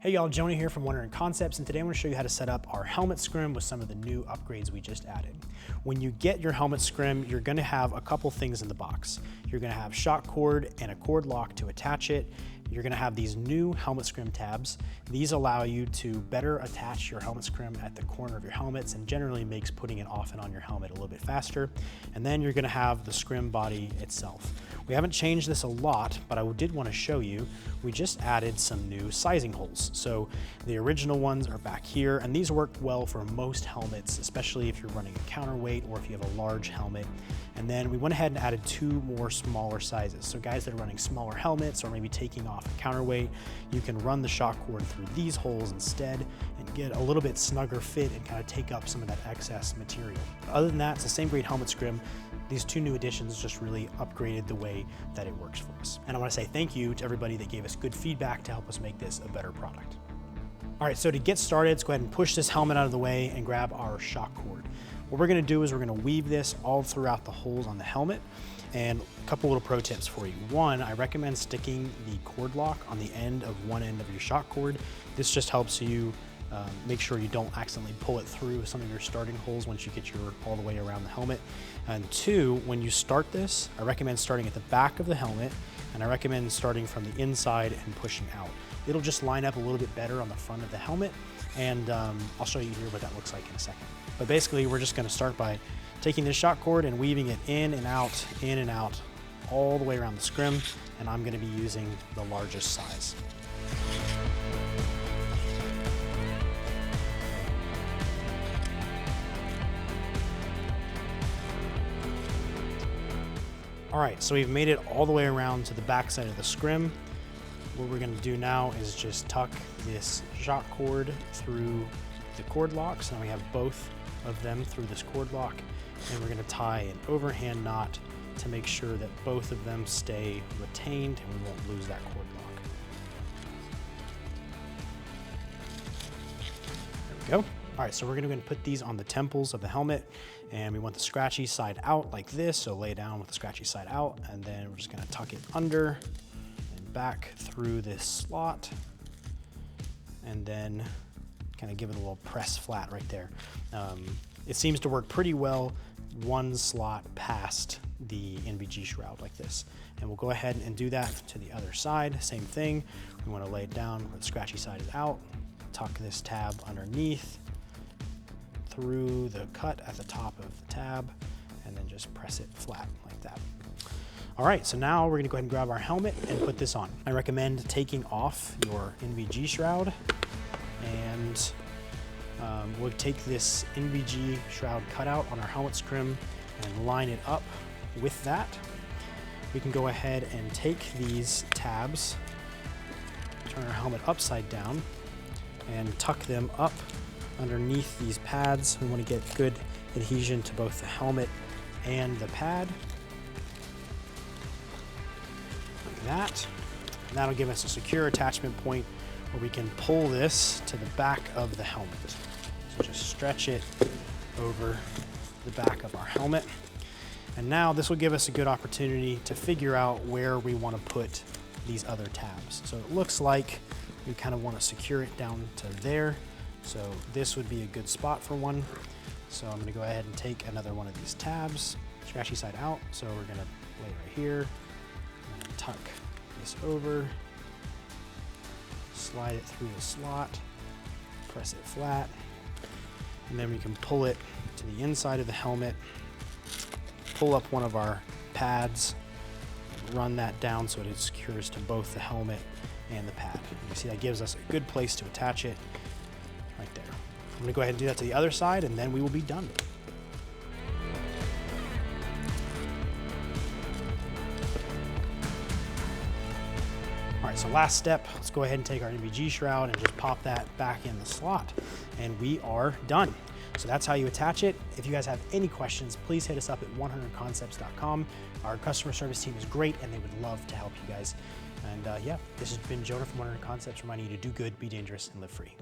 Hey y'all, Jonah here from Wondering Concepts, and today I'm going to show you how to set up our Helmet Scrim with some of the new upgrades we just added. When you get your Helmet Scrim, you're going to have a couple things in the box. You're going to have shock cord and a cord lock to attach it. You're going to have these new Helmet Scrim tabs. These allow you to better attach your Helmet Scrim at the corner of your helmets and generally makes putting it off and on your helmet a little bit faster. And then you're going to have the Scrim body itself. We haven't changed this a lot, but I did want to show you, we just added some new sizing holes. So the original ones are back here, and these work well for most helmets, especially if you're running a counterweight or if you have a large helmet. And then we went ahead and added two more smaller sizes. So guys that are running smaller helmets or maybe taking off a counterweight, you can run the shock cord through these holes instead and get a little bit snugger fit and kind of take up some of that excess material. Other than that, it's the same great Helmet Scrim. These two new additions just really upgraded the way that it works for us. And I want to say thank you to everybody that gave us good feedback to help us make this a better product. All right, so to get started, let's go ahead and push this helmet out of the way and grab our shock cord. What we're going to do is we're going to weave this all throughout the holes on the helmet. And a couple little pro tips for you. One, I recommend sticking the cord lock on the end of one end of your shock cord. This just helps you make sure you don't accidentally pull it through some of your starting holes once you get all the way around the helmet. And two, when you start this, I recommend starting at the back of the helmet, and I recommend starting from the inside and pushing out. It'll just line up a little bit better on the front of the helmet, and I'll show you here what that looks like in a second. But basically, we're just going to start by taking this shock cord and weaving it in and out, all the way around the scrim, and I'm going to be using the largest size. All right, so we've made it all the way around to the back side of the scrim. What we're going to do now is just tuck this shock cord through the cord lock. So now we have both of them through this cord lock, and we're going to tie an overhand knot to make sure that both of them stay retained and we won't lose that cord lock. There we go. All right, so we're going to put these on the temples of the helmet, and we want the scratchy side out like this, so lay down with the scratchy side out, and then we're just going to tuck it under and back through this slot, and then kind of give it a little press flat right there. It seems to work pretty well one slot past the NVG shroud like this. And we'll go ahead and do that to the other side. Same thing. We want to lay it down where the scratchy side is out, tuck this tab underneath, through the cut at the top of the tab, and then just press it flat like that. All right, so now we're gonna go ahead and grab our helmet and put this on. I recommend taking off your NVG shroud, and we'll take this NVG shroud cutout on our Helmet Scrim and line it up with that. We can go ahead and take these tabs, turn our helmet upside down, and tuck them up underneath these pads. We want to get good adhesion to both the helmet and the pad. Like that. And that'll give us a secure attachment point where we can pull this to the back of the helmet. So just stretch it over the back of our helmet. And now this will give us a good opportunity to figure out where we want to put these other tabs. So it looks like we kind of want to secure it down to there. So this would be a good spot for one. So I'm going to go ahead and take another one of these tabs, scratchy side out. So we're going to lay right here, and tuck this over, slide it through the slot, press it flat, and then we can pull it to the inside of the helmet, pull up one of our pads, run that down so it secures to both the helmet and the pad. You see that gives us a good place to attach it. Right there. I'm going to go ahead and do that to the other side, and then we will be done. All right, so last step, let's go ahead and take our NVG shroud and just pop that back in the slot, and we are done. So that's how you attach it. If you guys have any questions, please hit us up at 100concepts.com. Our customer service team is great, and they would love to help you guys. And yeah, this has been Jonah from 100 Concepts, reminding you to do good, be dangerous, and live free.